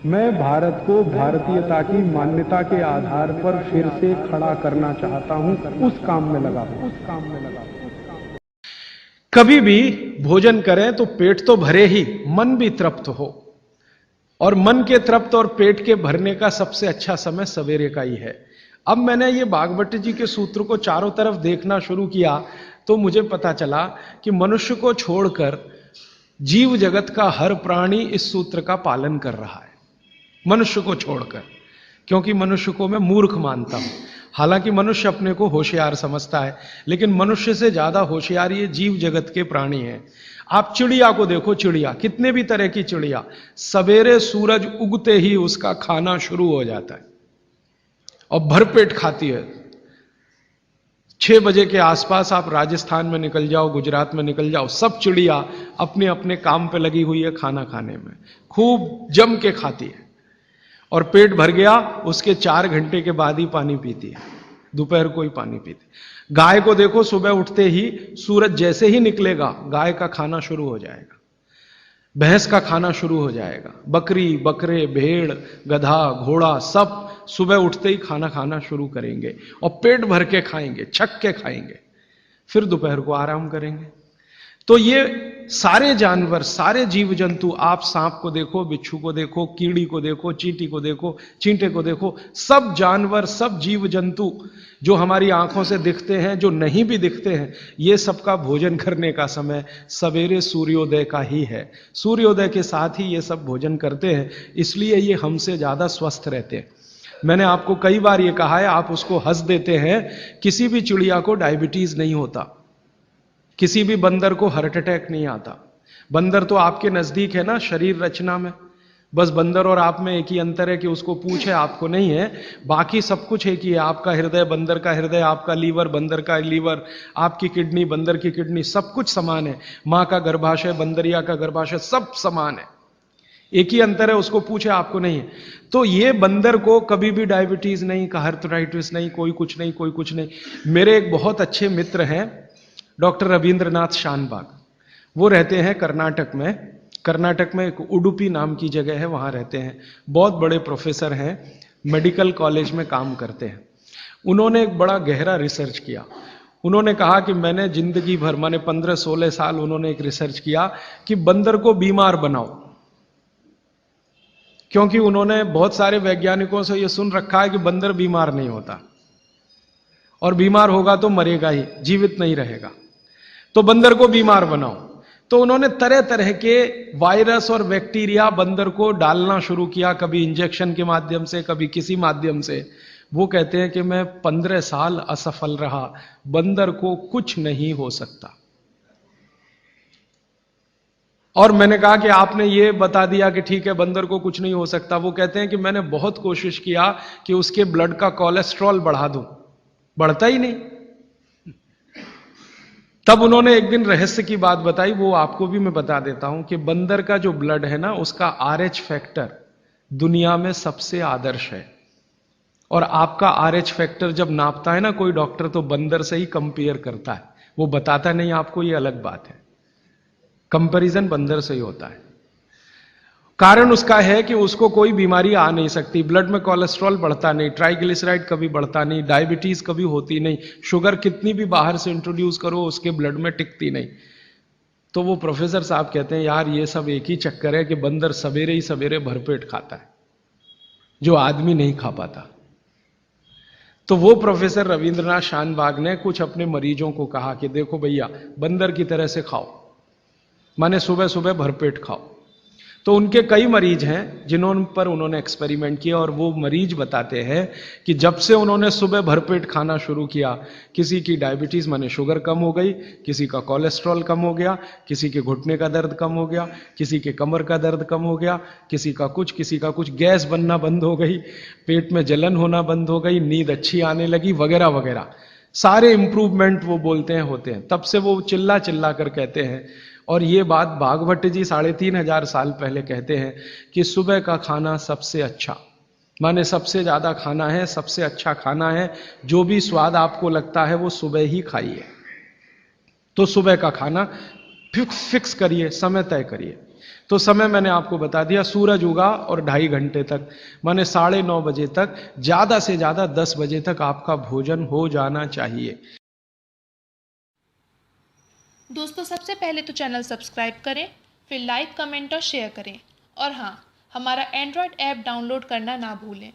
मैं भारत को भारतीयता की मान्यता के आधार पर फिर से खड़ा करना चाहता हूं, उस काम में लगा हूं। कभी भी भोजन करें तो पेट तो भरे ही, मन भी तृप्त हो। और मन के तृप्त और पेट के भरने का सबसे अच्छा समय सवेरे का ही है। अब मैंने ये भागवत जी के सूत्र को चारों तरफ देखना शुरू किया तो मुझे पता चला कि मनुष्य को छोड़कर जीव जगत का हर प्राणी इस सूत्र का पालन कर रहा है, मनुष्य को छोड़कर। क्योंकि मनुष्य को मैं मूर्ख मानता हूं। हालांकि मनुष्य अपने को होशियार समझता है, लेकिन मनुष्य से ज्यादा होशियार ये जीव जगत के प्राणी हैं। आप चिड़िया को देखो, चिड़िया, कितने भी तरह की चिड़िया, सवेरे सूरज उगते ही उसका खाना शुरू हो जाता है और भरपेट खाती है। 6 बजे के आसपास आप राजस्थान में निकल जाओ, गुजरात में निकल जाओ, सब चिड़िया अपने अपने काम पे लगी हुई है, खाना खाने में खूब जम के खाती है। और पेट भर गया, उसके 4 घंटे के बाद ही पानी पीती है, दोपहर को ही पानी पीती है। गाय को देखो, सुबह उठते ही सूरज जैसे ही निकलेगा गाय का खाना शुरू हो जाएगा, भैंस का खाना शुरू हो जाएगा। बकरी, बकरे, भेड़, गधा, घोड़ा सब सुबह उठते ही खाना खाना शुरू करेंगे और पेट भर के खाएंगे, छक के खाएंगे, फिर दोपहर को आराम करेंगे। तो ये सारे जानवर, सारे जीव जंतु, आप सांप को देखो, बिच्छू को देखो, कीड़ी को देखो, चींटी को देखो, चींटे को देखो, सब जानवर, सब जीव जंतु जो हमारी आंखों से दिखते हैं, जो नहीं भी दिखते हैं, ये सबका भोजन करने का समय सवेरे सूर्योदय का ही है। सूर्योदय के साथ ही ये सब भोजन करते हैं, इसलिए ये हमसे ज्यादा स्वस्थ रहते हैं। मैंने आपको कई बार ये कहा है, आप उसको हंस देते हैं। किसी भी चिड़िया को डायबिटीज नहीं होता, किसी भी बंदर को हार्ट अटैक नहीं आता। बंदर तो आपके नजदीक है ना शरीर रचना में, बस बंदर और आप में एक ही अंतर है कि उसको पूंछ है, आपको नहीं है। बाकी सब कुछ एक ही है। आपका हृदय बंदर का हृदय, आपका लीवर बंदर का लीवर, आपकी किडनी बंदर की किडनी, सब कुछ समान है। मां का गर्भाशय, बंदरिया का गर्भाशय, सब समान है। एक ही अंतर है, उसको पूछे, आपको नहीं है। तो ये बंदर को कभी भी डायबिटीज नहीं, आर्थराइटिस नहीं, कोई कुछ नहीं, कोई कुछ नहीं। मेरे एक बहुत अच्छे मित्र हैं डॉक्टर रविंद्रनाथ शानबाग, वो रहते हैं कर्नाटक में। कर्नाटक में एक उडुपी नाम की जगह है, वहां रहते हैं। बहुत बड़े प्रोफेसर हैं, मेडिकल कॉलेज में काम करते हैं। उन्होंने एक बड़ा गहरा रिसर्च किया। उन्होंने कहा कि मैंने जिंदगी भर, माने 15-16 साल उन्होंने एक रिसर्च किया कि बंदर को बीमार बनाओ। क्योंकि उन्होंने बहुत सारे वैज्ञानिकों से यह सुन रखा है कि बंदर बीमार नहीं होता, और बीमार होगा तो मरेगा ही, जीवित नहीं रहेगा। तो बंदर को बीमार बनाओ। तो उन्होंने तरह तरह के वायरस और बैक्टीरिया बंदर को डालना शुरू किया, कभी इंजेक्शन के माध्यम से, कभी किसी माध्यम से। वो कहते हैं कि मैं 15 साल असफल रहा, बंदर को कुछ नहीं हो सकता। और मैंने कहा कि आपने ये बता दिया कि ठीक है बंदर को कुछ नहीं हो सकता। वो कहते हैं कि मैंने बहुत कोशिश किया कि उसके ब्लड का कोलेस्ट्रॉल बढ़ा दूं, बढ़ता ही नहीं। तब उन्होंने एक दिन रहस्य की बात बताई, वो आपको भी मैं बता देता हूं कि बंदर का जो ब्लड है ना, उसका RH फैक्टर दुनिया में सबसे आदर्श है। और आपका RH फैक्टर जब नापता है ना कोई डॉक्टर, तो बंदर से ही कंपेयर करता है, वो बताता नहीं आपको, ये अलग बात है। कंपैरिजन बंदर से ही होता है। कारण उसका है कि उसको कोई बीमारी आ नहीं सकती, ब्लड में कोलेस्ट्रॉल बढ़ता नहीं, ट्राइग्लिसराइड कभी बढ़ता नहीं, डायबिटीज कभी होती नहीं, शुगर कितनी भी बाहर से इंट्रोड्यूस करो उसके ब्लड में टिकती नहीं। तो वो प्रोफेसर साहब कहते हैं यार ये सब एक ही चक्कर है कि बंदर सवेरे ही सवेरे भरपेट खाता है, जो आदमी नहीं खा पाता। तो वो प्रोफेसर रविंद्रनाथ शानबाग ने कुछ अपने मरीजों को कहा कि देखो भैया, बंदर की तरह से खाओ, माने सुबह सुबह भरपेट खाओ। तो उनके कई मरीज हैं जिन्होंने पर उन्होंने एक्सपेरिमेंट किया, और वो मरीज बताते हैं कि जब से उन्होंने सुबह भरपेट खाना शुरू किया, किसी की डायबिटीज माने शुगर कम हो गई, किसी का कोलेस्ट्रॉल कम हो गया, किसी के घुटने का दर्द कम हो गया, किसी के कमर का दर्द कम हो गया, किसी का कुछ, गैस बनना बंद हो गई, पेट में जलन होना बंद हो गई, नींद अच्छी आने लगी, वगैरह वगैरह। सारे इंप्रूवमेंट वो बोलते हैं होते हैं। तब से वो चिल्ला चिल्ला कर कहते हैं, और ये बात भागवत जी 3500 साल पहले कहते हैं कि सुबह का खाना सबसे अच्छा, माने सबसे ज्यादा खाना है, सबसे अच्छा खाना है। जो भी स्वाद आपको लगता है वो सुबह ही खाइए। तो सुबह का खाना फिक्स करिए, समय तय करिए। तो समय मैंने आपको बता दिया, सूरज उगा और 2.5 घंटे तक, माने 9:30 बजे तक, ज्यादा से ज्यादा 10 बजे तक आपका भोजन हो जाना चाहिए। दोस्तों, सबसे पहले तो चैनल सब्सक्राइब करें, फिर लाइक, कमेंट और शेयर करें, और हाँ, हमारा एंड्रॉयड ऐप डाउनलोड करना ना भूलें।